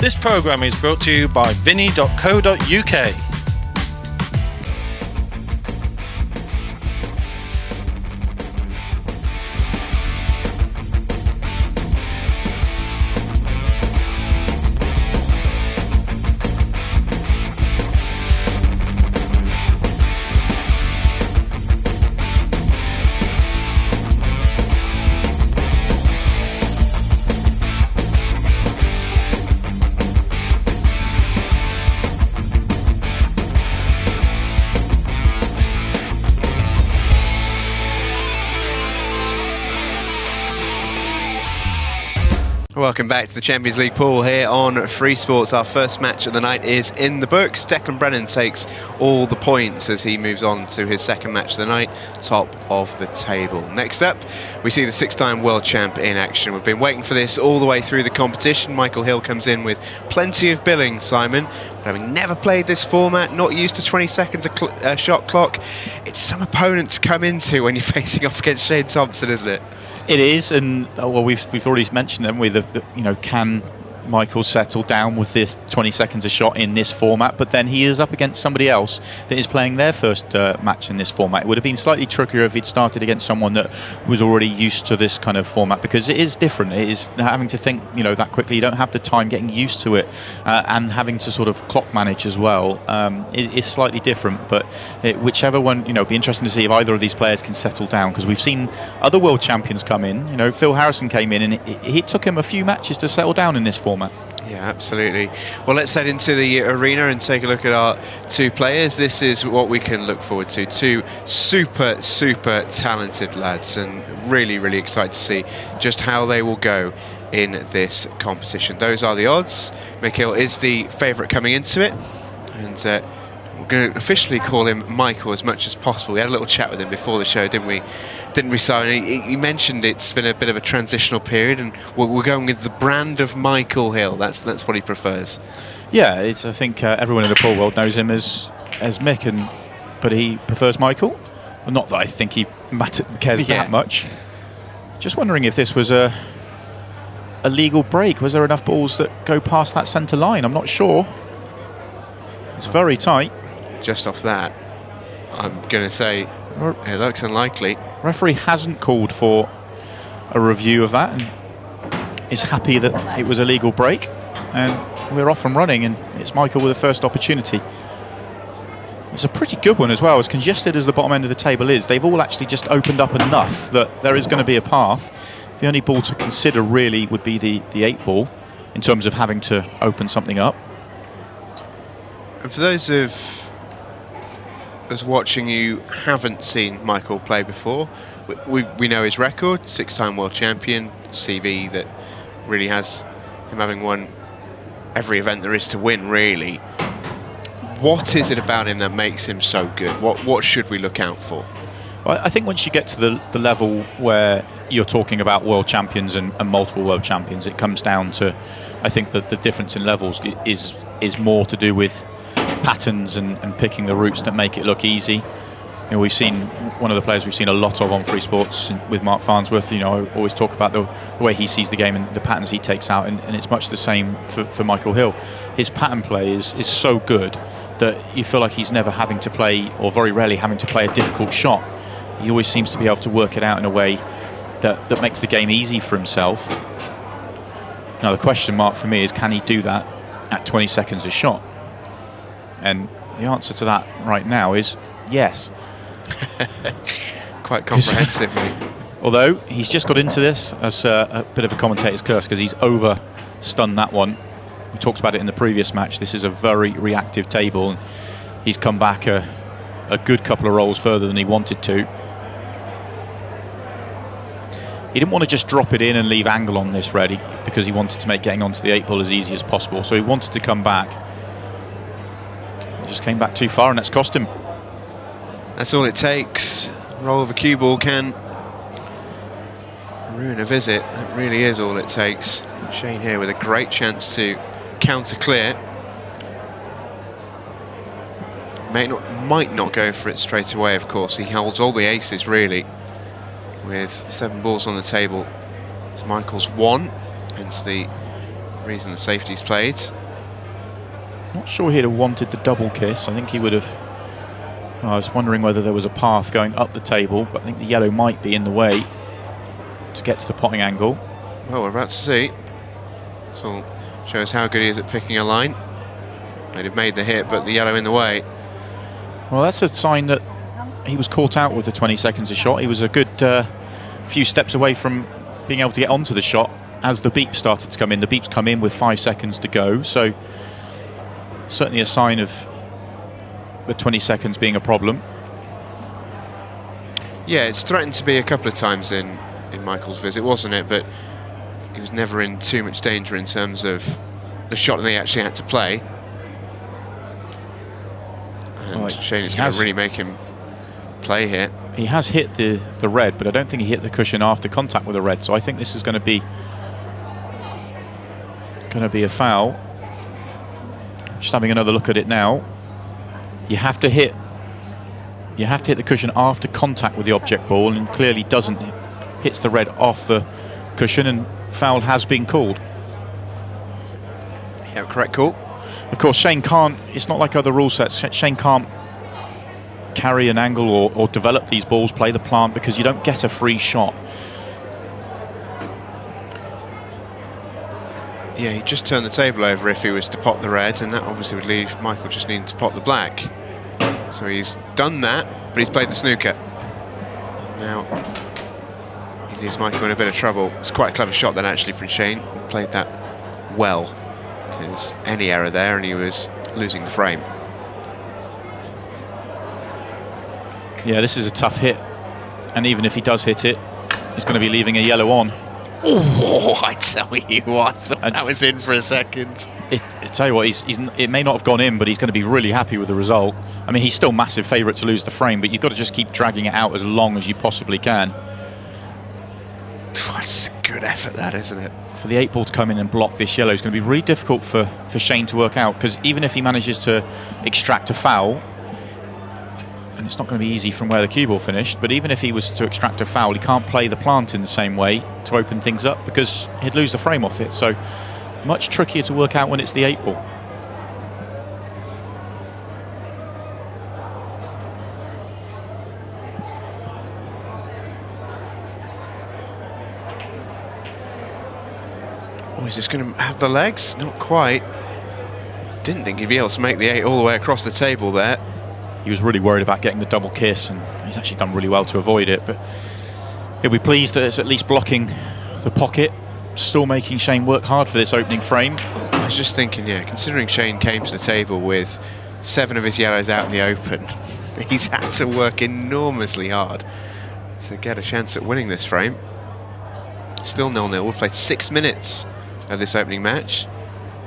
This programme is brought to you by vinny.co.uk. Welcome back to the Champions League pool here on Free Sports. Our first match of the night is in the books. Declan Brennan takes all the points as he moves on to his second match of the night, top of the table. Next up, we see the six-time world champ in action. We've been waiting for this all the way through the competition. Michael Hill comes in with plenty of billing, Simon. But having never played this format, not used to 20 seconds a shot clock, it's some opponent to come into when you're facing off against Shane Thompson, isn't it? It is, and well, we've already mentioned, haven't we, can Michael settle down with this 20 seconds a shot in this format, but then he is up against somebody else that is playing their first match in this format. It would have been slightly trickier if he'd started against someone that was already used to this kind of format, because it is different. It is having to think, that quickly. You don't have the time getting used to it, and having to sort of clock manage as well is slightly different. But whichever one, it'd be interesting to see if either of these players can settle down, because we've seen other world champions come in. Phil Harrison came in, and it took him a few matches to settle down in this format. Yeah, absolutely. Well, let's head into the arena and take a look at our two players. This is what we can look forward to. Two super talented lads, and really excited to see just how they will go in this competition. Those are the odds. Mikhail is the favourite coming into it, and we're going to officially call him Michael as much as possible. We had a little chat with him before the show, didn't we, Simon? He mentioned it's been a bit of a transitional period, and we're going with the brand of Michael Hill. That's what he prefers. Yeah, I think everyone in the pool world knows him as Mick, but he prefers Michael. Well, not that I think he cares that much. Just wondering if this was a legal break. Was there enough balls that go past that centre line? I'm not sure. It's very tight. Just off that, I'm going to say it looks unlikely. Referee hasn't called for a review of that and is happy that it was a legal break, and we're off and running, and it's Michael with the first opportunity. It's a pretty good one as well. As congested as the bottom end of the table is, they've all actually just opened up enough that there is going to be a path. The only ball to consider really would be the 8 ball in terms of having to open something up. And for those of us watching who haven't seen Michael play before, we know his record, 6-time world champion, CV that really has him having won every event there is to win, really. What is it about him that makes him so good? What should we look out for? Well, I think once you get to the level where you're talking about world champions and multiple world champions, it comes down to, I think that the difference in levels is more to do with patterns and picking the routes that make it look easy. We've seen one of the players we've seen a lot of on Free Sports with Mark Farnsworth. I always talk about the way he sees the game and the patterns he takes out, and it's much the same for Michael Hill. His pattern play is so good that you feel like he's never having to play, or very rarely having to play, a difficult shot. He always seems to be able to work it out in a way that makes the game easy for himself. Now the question mark for me is, can he do that at 20 seconds a shot? And the answer to that right now is yes. Quite comprehensively. Although he's just got into this as a bit of a commentator's curse, because he's over-stunned that one. We talked about it in the previous match. This is a very reactive table, and he's come back a good couple of rolls further than he wanted to. He didn't want to just drop it in and leave angle on this ready, because he wanted to make getting onto the 8 ball as easy as possible. So he wanted to come back. He just came back too far, and that's cost him. That's all it takes. Roll of a cue ball can ruin a visit. That really is all it takes. Shane here with a great chance to counter clear. Might not go for it straight away, of course. He holds all the aces, really, with 7 balls on the table to Michael's 1. Hence the reason the safety's played. Not sure he'd have wanted the double kiss. I think he would have... I was wondering whether there was a path going up the table, but I think the yellow might be in the way to get to the potting angle. Well, we're about to see. So shows how good he is at picking a line. They'd have made the hit, but the yellow in the way. Well, that's a sign that he was caught out with the 20 seconds of shot. He was a good few steps away from being able to get onto the shot as the beep started to come in. The beeps come in with 5 seconds to go, so certainly a sign of the 20 seconds being a problem. Yeah, it's threatened to be a couple of times in Michael's visit, wasn't it? But he was never in too much danger in terms of the shot that they actually had to play. And Shane is going to really make him play here. He has hit the red, but I don't think he hit the cushion after contact with the red, so I think this is going to be a foul. Just having another look at it now. You have to hit the cushion after contact with the object ball, and clearly doesn't. Hits the red off the cushion, and foul has been called. Yeah, correct call. Of course, Shane can't, it's not like other rule sets, Shane can't carry an angle or develop these balls, play the plant, because you don't get a free shot. Yeah, he'd just turn the table over if he was to pot the red, and that obviously would leave Michael just needing to pot the black. So he's done that, but he's played the snooker. Now, he leaves Michael in a bit of trouble. It's quite a clever shot then actually from Shane. He played that well, because any error there and he was losing the frame. Yeah, this is a tough hit, and even if he does hit it, he's going to be leaving a yellow on. Oh, I tell you what, I thought that was in for a second. I tell you what, it may not have gone in, but he's going to be really happy with the result. I mean, he's still massive favourite to lose the frame, but you've got to just keep dragging it out as long as you possibly can. It's a good effort, that, isn't it? For the 8 ball to come in and block this yellow is going to be really difficult for Shane to work out, because even if he manages to extract a foul, and it's not going to be easy from where the cue ball finished, but even if he was to extract a foul, he can't play the plant in the same way to open things up, because he'd lose the frame off it. So much trickier to work out when it's the 8 ball. Oh, is this going to have the legs? Not quite. Didn't think he'd be able to make the 8 all the way across the table there. He was really worried about getting the double kiss, and he's actually done really well to avoid it, but he'll be pleased that it's at least blocking the pocket, still making Shane work hard for this opening frame. I was just thinking, yeah, considering Shane came to the table with 7 of his yellows out in the open, he's had to work enormously hard to get a chance at winning this frame. Still 0-0. We've played 6 minutes of this opening match.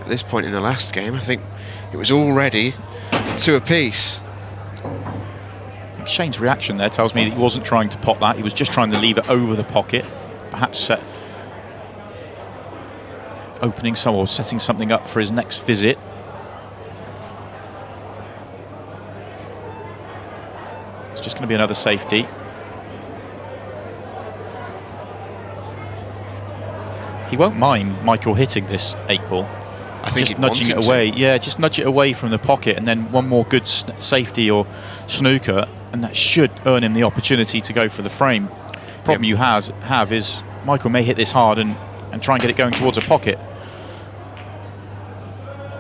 At this point in the last game, I think it was already 2 apiece. Shane's reaction there tells me that he wasn't trying to pot that, he was just trying to leave it over the pocket, perhaps opening some or setting something up for his next visit. It's just going to be another safety. He won't mind Michael hitting this 8 ball. I think just nudging it away. Yeah, just nudge it away from the pocket, and then one more good safety or snooker, and that should earn him the opportunity to go for the frame. Problem you have is Michael may hit this hard and try and get it going towards a pocket.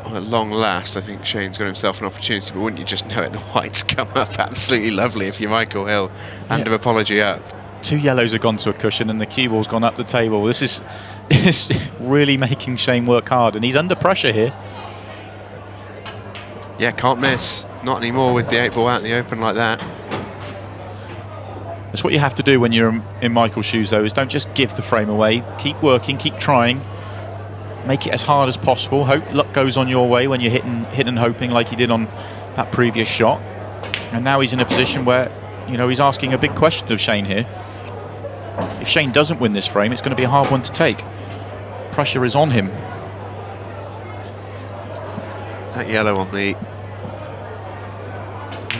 Well, at long last, I think Shane's got himself an opportunity, but wouldn't you just know it, the whites come up absolutely lovely if you're Michael Hill. Hand of apology up. 2 yellows have gone to a cushion and the cue ball's gone up the table. This is really making Shane work hard, and he's under pressure here. Yeah, can't miss. Not anymore with the 8 ball out in the open like that. That's what you have to do when you're in Michael's shoes, though, is don't just give the frame away. Keep working, keep trying. Make it as hard as possible. Hope luck goes on your way when you're hitting and hoping like he did on that previous shot. And now he's in a position where, you know, he's asking a big question of Shane here. If Shane doesn't win this frame, it's going to be a hard one to take. Pressure is on him. That yellow on the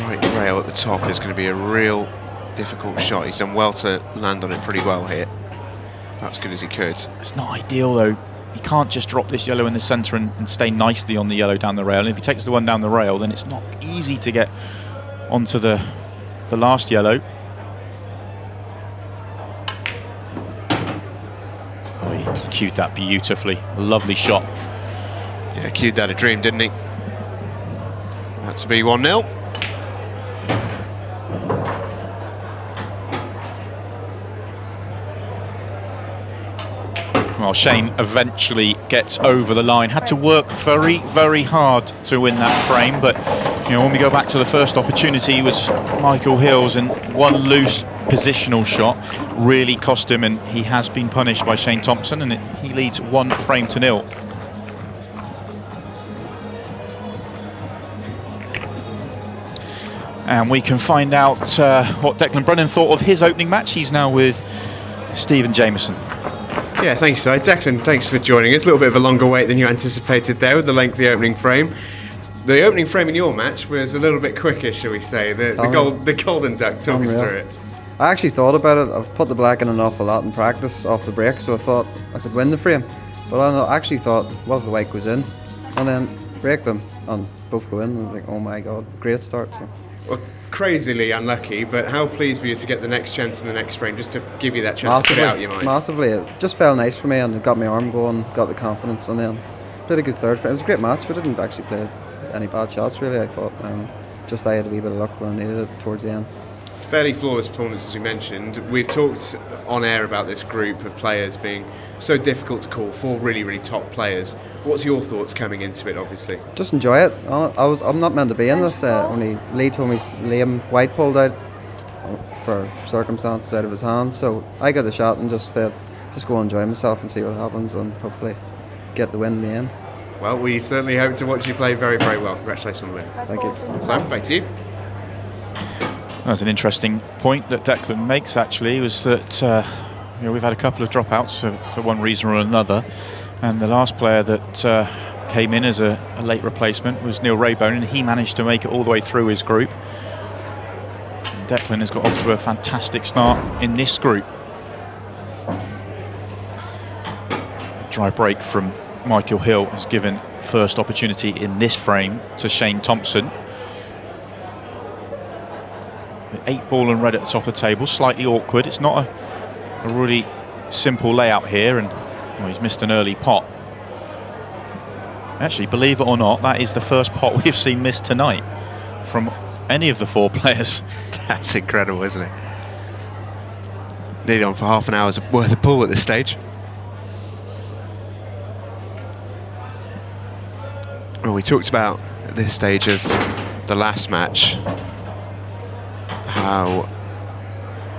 right rail at the top is going to be a real difficult shot. He's done well to land on it pretty well here. About as good as he could. It's not ideal, though. he can't just drop this yellow in the centre and stay nicely on the yellow down the rail. And if he takes the one down the rail, then it's not easy to get onto the last yellow. Oh, he cued that beautifully. A lovely shot. Yeah, cued that a dream, didn't he? That to be 1-0. Well, Shane eventually gets over the line. Had to work very, very hard to win that frame, but when we go back to the first opportunity, it was Michael Hill's, and one loose positional shot really cost him, and he has been punished by Shane Thompson, and he leads 1-0. And we can find out what Declan Brennan thought of his opening match. He's now with Stephen Jameson. Yeah, thanks, Si. Declan, thanks for joining us. A little bit of a longer wait than you anticipated there with the lengthy opening frame. The opening frame in your match was a little bit quicker, shall we say. The golden duck, talk us through it. I actually thought about it. I've put the black in an awful lot in practice off the break, so I thought I could win the frame. But I actually thought, well, the white goes in, and then break them, and both go in. And I was like, oh my God, great start. So. Well, crazily unlucky, but how pleased were you to get the next chance in the next frame, just to give you that chance to put it out your mind? Massively. It just felt nice for me, and it got my arm going, got the confidence, and then played a good third frame. It was a great match. We didn't actually play any bad shots, really. I thought just I had a wee bit of luck when I needed it towards the end. Fairly flawless performance, as we mentioned. We've talked on air about this group of players being so difficult to call, 4 really, really top players. What's your thoughts coming into it, obviously? Just enjoy it. I'm not meant to be in this. Only Lee told me Liam White pulled out for circumstances out of his hands, so I got the shot and just go enjoy myself and see what happens, and hopefully get the win in the end. Well, we certainly hope to watch you play very, very well. Congratulations on the win. Thank you. Simon, back to you. That's an interesting point that Declan makes, actually, was that we've had a couple of dropouts for one reason or another, and the last player that came in as a late replacement was Neil Raybone, and he managed to make it all the way through his group. And Declan has got off to a fantastic start in this group. Dry break from Michael Hill has given first opportunity in this frame to Shane Thompson. 8 ball and red at the top of the table, slightly awkward. It's not a really simple layout here, and he's missed an early pot. Actually, believe it or not, that is the first pot we've seen missed tonight from any of the 4 players. That's incredible, isn't it? Nearly on for half an hour's worth of pool at this stage. Well, we talked about at this stage of the last match how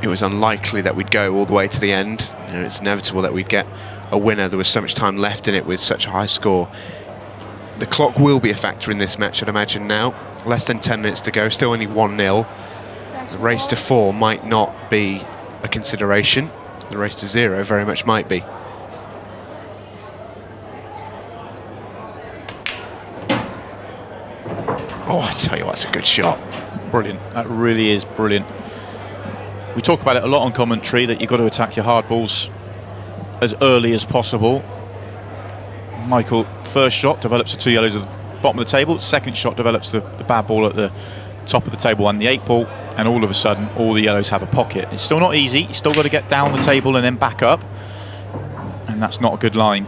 it was unlikely that we'd go all the way to the end. It's inevitable that we'd get a winner. There was so much time left in it with such a high score. The clock will be a factor in this match, I'd imagine now. Less than 10 minutes to go, still only 1-0. The race to 4 might not be a consideration. The race to 0 very much might be. Oh, I tell you what, it's a good shot. Brilliant. That really is brilliant. We talk about it a lot on commentary, that you've got to attack your hard balls as early as possible. Michael, first shot develops the 2 yellows at the bottom of the table. Second shot develops the bad ball at the top of the table and the 8 ball, and all of a sudden all the yellows have a pocket. It's still not easy. You've still got to get down the table and then back up, and that's not a good line.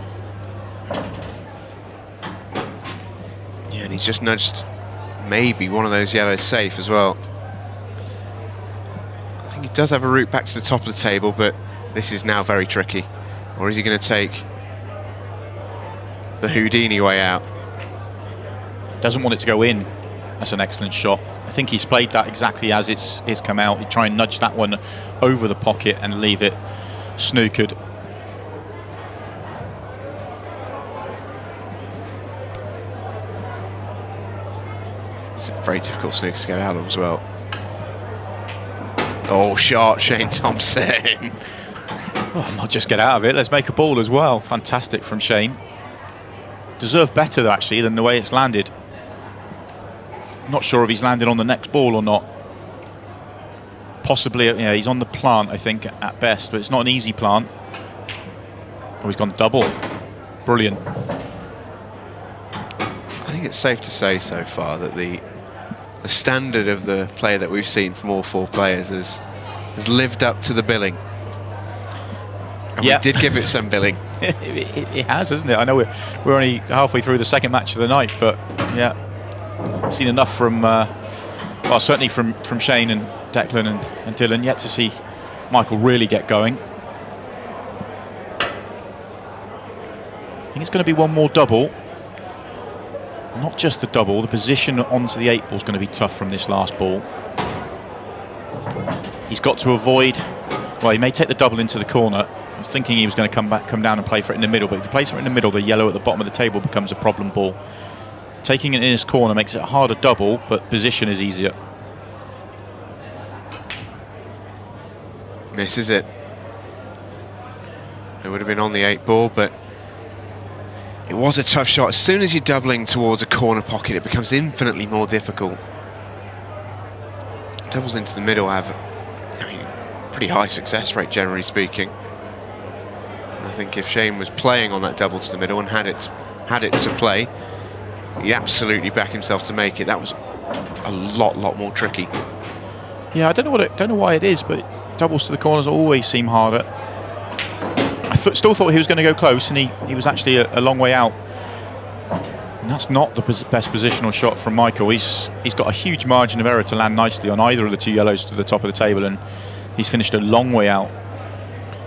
Yeah, and he's just nudged maybe one of those yellows safe as well. I think he does have a route back to the top of the table, but this is now very tricky. Or is he going to take the Houdini way out? Doesn't want it to go in. That's an excellent shot. I think he's played that exactly as it's come out. He'd try and nudge that one over the pocket and leave it snookered. It's a very difficult snooker to get out of as well. Oh, shot, Shane Thompson. Well, not just get out of it, let's make a ball as well. Fantastic from Shane. Deserved better, though, actually, than the way it's landed. Not sure if he's landed on the next ball or not. Possibly, yeah, he's on the plant, I think, at best, but it's not an easy plant. Oh, he's gone double. brilliant. I think it's safe to say so far that the standard of the play that we've seen from all 4 players has lived up to the billing. And we did give it some billing. It has, hasn't it? I know we're only halfway through the second match of the night, but yeah, seen enough from, well, certainly from Shane and Declan and Dylan, yet to see Michael really get going. I think it's going to be one more double. Not just the double, the position onto the 8 ball is going to be tough from this last ball. He's got to avoid, well, he may take the double into the corner. I was thinking he was going to come down and play for it in the middle, but if he plays for it in the middle, the yellow at the bottom of the table becomes a problem ball. Taking it in his corner makes it a harder double, but position is easier. Misses it. It would have been on the 8 ball, but it was a tough shot. As soon as you're doubling towards a corner pocket, it becomes infinitely more difficult. Doubles into the middle have, I mean, pretty high success rate, generally speaking. And I think if Shane was playing on that double to the middle and had it to play, he'd absolutely back himself to make it. That was a lot more tricky. Yeah, I don't know why it is, but doubles to the corners always seem harder. I still thought he was going to go close, and he was actually a long way out. And that's not the best positional shot from Michael. He's got a huge margin of error to land nicely on either of the 2 yellows to the top of the table, and he's finished a long way out.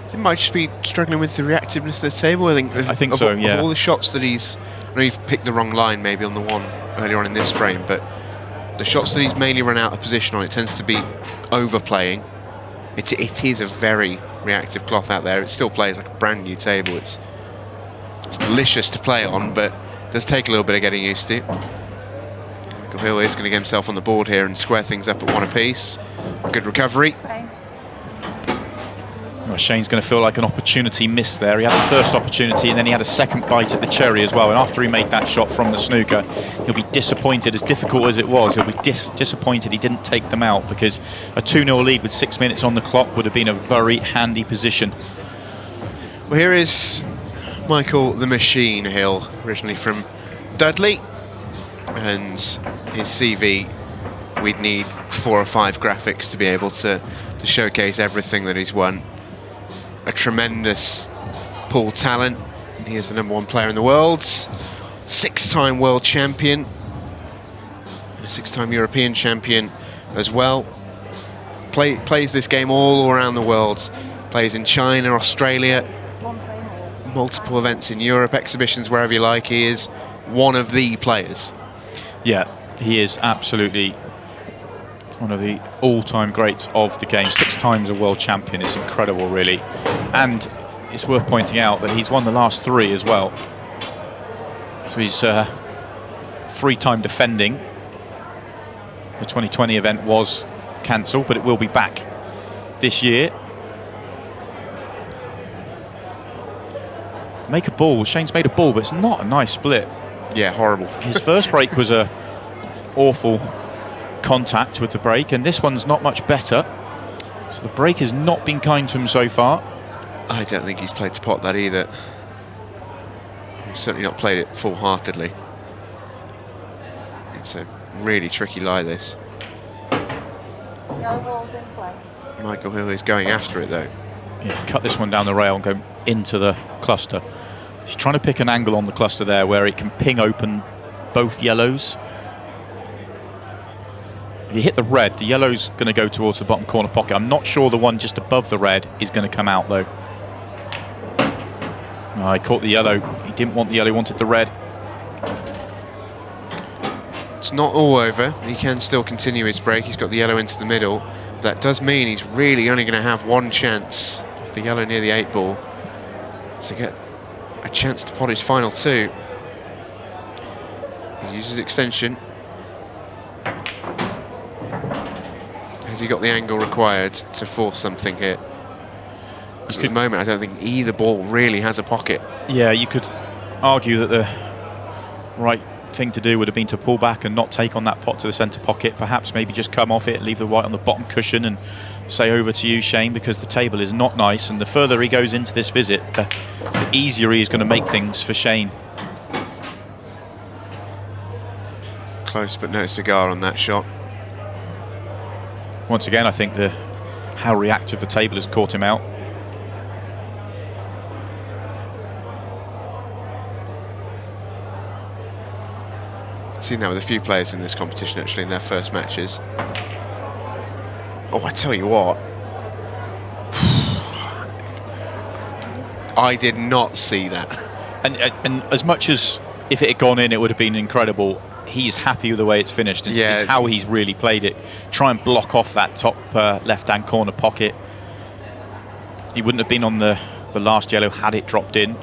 He might just be struggling with the reactiveness of the table. I think so, yeah. Of all the shots that I know you've picked the wrong line maybe on the one earlier on in this frame, but the shots that he's mainly run out of position on, it tends to be overplaying. It is a very reactive cloth out there. It still plays like a brand new table. It's delicious to play on, but it does take a little bit of getting used to. Michael Hill is going to get himself on the board here and square things up at 1 apiece. Good recovery. Well, Shane's going to feel like an opportunity missed there. He had the first opportunity, and then he had a second bite at the cherry as well. And after he made that shot from the snooker, he'll be disappointed. As difficult as it was, he'll be disappointed he didn't take them out, because a 2-0 lead with 6 minutes on the clock would have been a very handy position. Well, here is Michael the Machine Hill, originally from Dudley, and his CV. We'd need 4 or 5 graphics to be able to showcase everything that he's won. A tremendous pool talent. He is the #1 player in the world, 6-time world champion, and a 6-time European champion as well. Plays this game all around the world. Plays in China, Australia, multiple events in Europe, exhibitions wherever you like. He is one of the players. Yeah, he is absolutely one of the all-time greats of the game. 6 times a world champion is incredible, really. And it's worth pointing out that he's won the last 3 as well. So he's 3-time defending. The 2020 event was cancelled, but it will be back this year. Make a ball. Shane's made a ball, but it's not a nice split. Yeah, horrible. His first break was a awful contact with the break, and this one's not much better. So the break has not been kind to him so far. I don't think he's played to pot that either. He's certainly not played it full-heartedly. It's a really tricky lie, this. Yellow ball's in play. Michael Hill is going after it, though. Yeah, cut this one down the rail and go into the cluster. He's trying to pick an angle on the cluster there where it can ping open both yellows. If you hit the red, the yellow's going to go towards the bottom corner pocket. I'm not sure the one just above the red is going to come out, though. Oh, he caught the yellow. He didn't want the yellow, he wanted the red. It's not all over. He can still continue his break. He's got the yellow into the middle. That does mean he's really only going to have 1 chance of the yellow near the 8 ball to get a chance to pot his final 2. He uses extension. Has he got the angle required to force something here? Because at the moment, I don't think either ball really has a pocket. Yeah, you could argue that the right thing to do would have been to pull back and not take on that pot to the centre pocket. Perhaps maybe just come off it, leave the white on the bottom cushion and say over to you, Shane, because the table is not nice. And the further he goes into this visit, the easier he is going to make things for Shane. Close, but no cigar on that shot. Once again, I think how reactive the table has caught him out. Seen that with a few players in this competition actually in their first matches. Oh, I tell you what, I did not see that. And as much as if it had gone in, it would have been incredible. He's happy with the way it's finished. And Yeah, it's how he's really played it. Try and block off that top left-hand corner pocket. He wouldn't have been on the last yellow had it dropped in.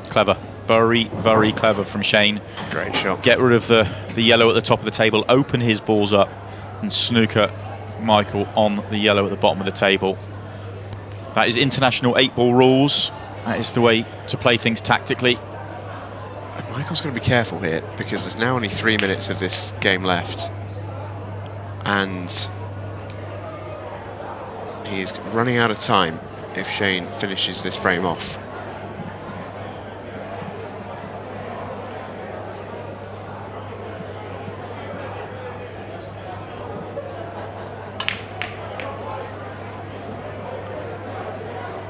Clever. Very, very clever from Shane. Great shot. Get rid of the yellow at the top of the table, open his balls up, and snooker Michael on the yellow at the bottom of the table. That is international 8-ball rules. That is the way to play things tactically. And Michael's going to be careful here because there's now only 3 minutes of this game left. And he's running out of time if Shane finishes this frame off.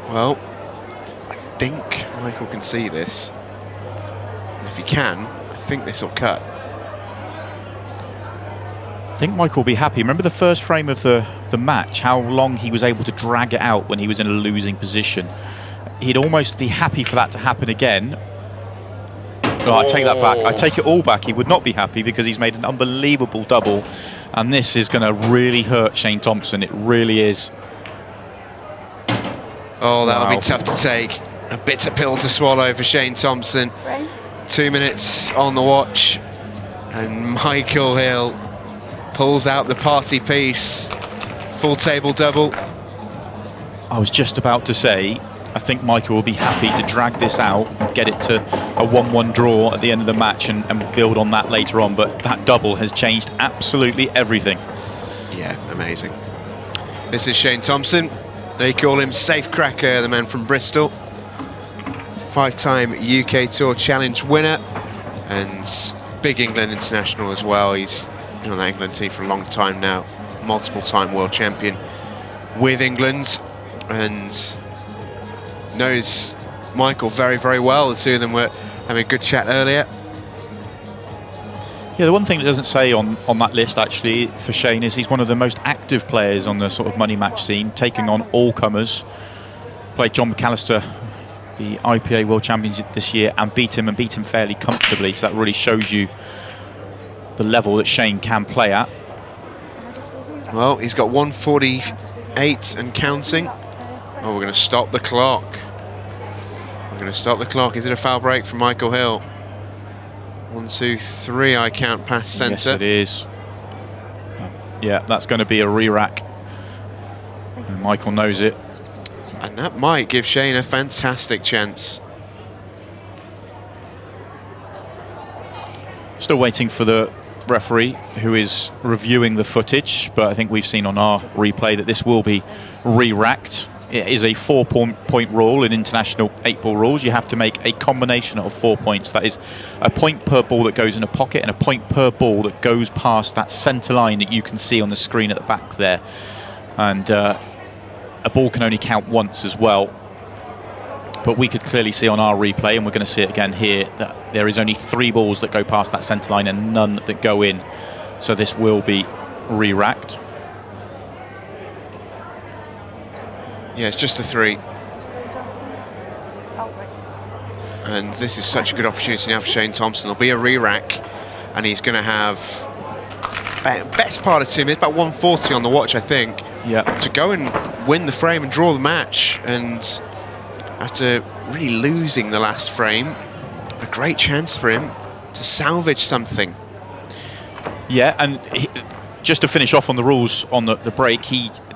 Well, I think Michael can see this. And if he can, I think this will cut. I think Michael will be happy. Remember the first frame of the match, how long he was able to drag it out when he was in a losing position. He'd almost be happy for that to happen again. Oh, I take that back. I take it all back. He would not be happy because he's made an unbelievable double. And this is going to really hurt Shane Thompson. It really is. Oh, that'll be tough to take. A bitter pill to swallow for Shane Thompson. Right. 2 minutes on the watch. And Michael Hill pulls out the party piece. Full table double. I was just about to say, I think Michael will be happy to drag this out, get it to a 1-1 draw at the end of the match and build on that later on. But that double has changed absolutely everything. Yeah, amazing. This is Shane Thompson. They call him Safe Cracker, the man from Bristol. 5-time UK Tour Challenge winner and big England international as well. He's been on that England team for a long time now. Multiple-time world champion with England and knows Michael very, very well. The two of them were having a good chat earlier. Yeah, the one thing that doesn't say on that list actually for Shane is he's one of the most active players on the sort of money match scene, taking on all comers. Played John McAllister, the IPA World Championship this year, and beat him fairly comfortably. So that really shows you the level that Shane can play at. Well, he's got 148 and counting. Oh, we're going to stop the clock. We're going to stop the clock. Is it a foul break from Michael Hill? 1, 2, 3, I count past centre. Yes, it is. Yeah, that's going to be a re-rack. And Michael knows it. And that might give Shane a fantastic chance. Still waiting for the referee who is reviewing the footage, but I think we've seen on our replay that this will be re-racked. It is a 4-point rule in international 8-ball rules. You have to make a combination of 4 points. That is a point per ball that goes in a pocket and a point per ball that goes past that centre line that you can see on the screen at the back there. And a ball can only count once as well. But we could clearly see on our replay, and we're going to see it again here, that there is only 3 balls that go past that centre line and none that go in. So this will be re-racked. Yeah, it's just a 3. And this is such a good opportunity now for Shane Thompson. There'll be a re-rack, and he's going to have best part of 2 minutes, about 140 on the watch, I think, to go and win the frame and draw the match. And after really losing the last frame, a great chance for him to salvage something. Yeah, and just to finish off on the rules on the break,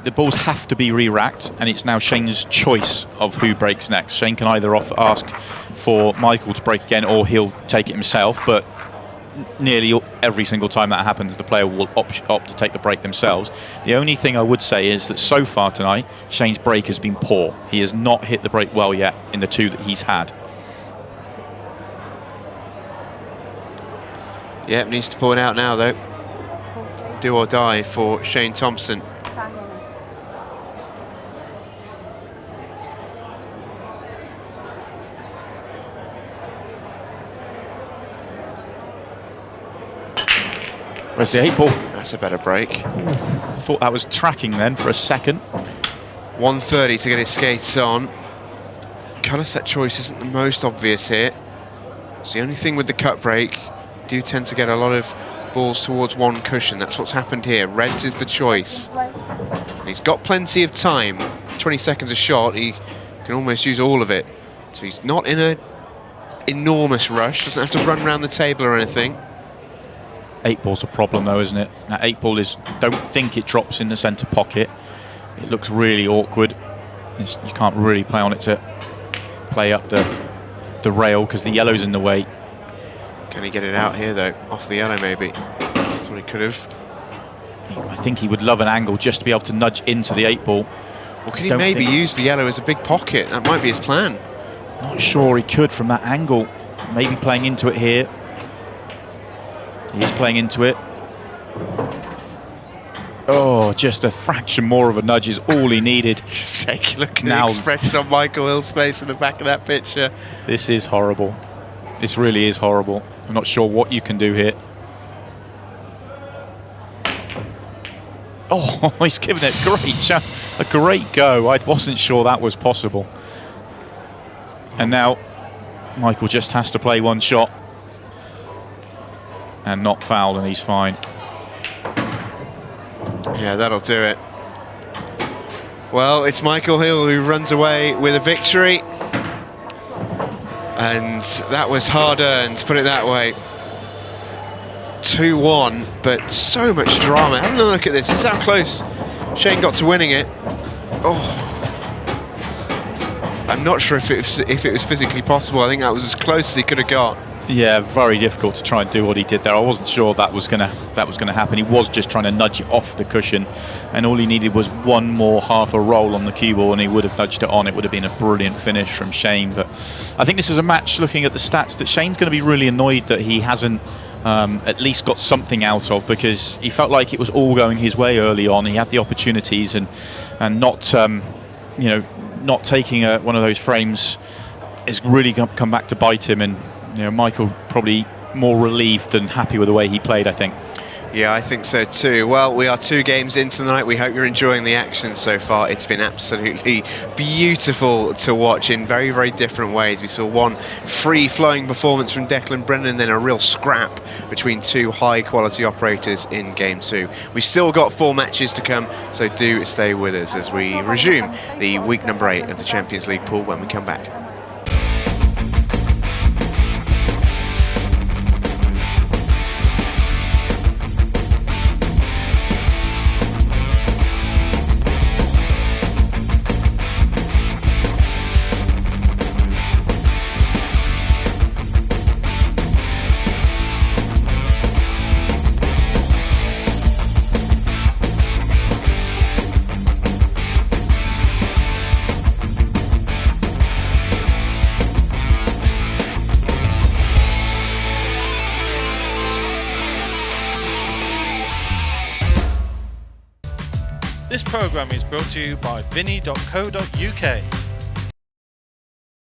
the balls have to be re-racked, and it's now Shane's choice of who breaks next. Shane can either ask for Michael to break again, or he'll take it himself, but nearly every single time that happens, the player will opt to take the break themselves. The only thing I would say is that so far tonight, Shane's break has been poor. He has not hit the break well yet in the 2 that he's had. Yeah, needs to pull it out now though. Do or die for Shane Thompson. Where's the 8 ball? That's a better break. I thought that was tracking then for a second. 130 to get his skates on. Colour set choice isn't the most obvious here. It's the only thing with the cut break. Do tend to get a lot of balls towards one cushion. That's what's happened here. Reds is the choice. And he's got plenty of time. 20 seconds a shot. He can almost use all of it. So he's not in an enormous rush. Doesn't have to run around the table or anything. 8 ball's a problem though, isn't it? That 8 ball is, don't think it drops in the centre pocket. It looks really awkward. You can't really play on it to play up the rail because the yellow's in the way. Can he get it out here though? Off the yellow maybe. Thought he could have. I think he would love an angle just to be able to nudge into the 8 ball. Well, can he maybe use the yellow as a big pocket? That might be his plan. Not sure he could from that angle. Maybe playing into it here. He is playing into it. Oh, just a fraction more of a nudge is all he needed. Just take a look at the expression on Michael Hill's face in the back of that picture. This is horrible. This really is horrible. I'm not sure what you can do here. Oh, he's given it a great go. I wasn't sure that was possible. And now Michael just has to play one shot and not foul, and he's fine. Yeah, that'll do it. Well, it's Michael Hill who runs away with a victory. And that was hard-earned, put it that way. 2-1, but so much drama. Have a look at this. This is how close Shane got to winning it. Oh. I'm not sure if it was physically possible. I think that was as close as he could have got. Yeah, very difficult to try and do what he did there. I wasn't sure that was gonna happen. He was just trying to nudge it off the cushion, and all he needed was one more half a roll on the cue ball, and he would have nudged it on. It would have been a brilliant finish from Shane. But I think this is a match, looking at the stats, that Shane's going to be really annoyed that he hasn't at least got something out of, because he felt like it was all going his way early on. He had the opportunities, and not not taking one of those frames is really going to come back to bite him. And Michael probably more relieved than happy with the way he played, I think. Yeah, I think so too. Well, we are 2 games into the night. We hope you're enjoying the action so far. It's been absolutely beautiful to watch in very, very different ways. We saw one free-flowing performance from Declan Brennan, and then a real scrap between 2 high-quality operators in Game 2. We've still got 4 matches to come, so do stay with us as we resume the week number 8 of the Champions League pool when we come back. This programme is brought to you by Vinny.co.uk.